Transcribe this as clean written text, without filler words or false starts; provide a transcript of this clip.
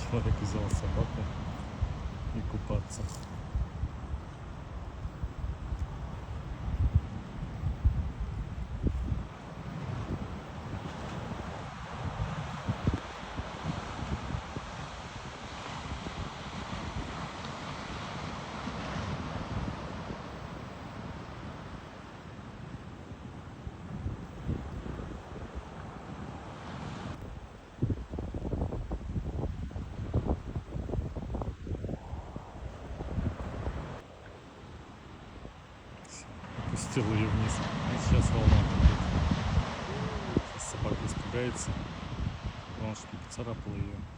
Человек взял собаку и купаться. Опустил ее вниз. И сейчас волна будет. Сейчас собака испугается. Потому что поцарапала ее.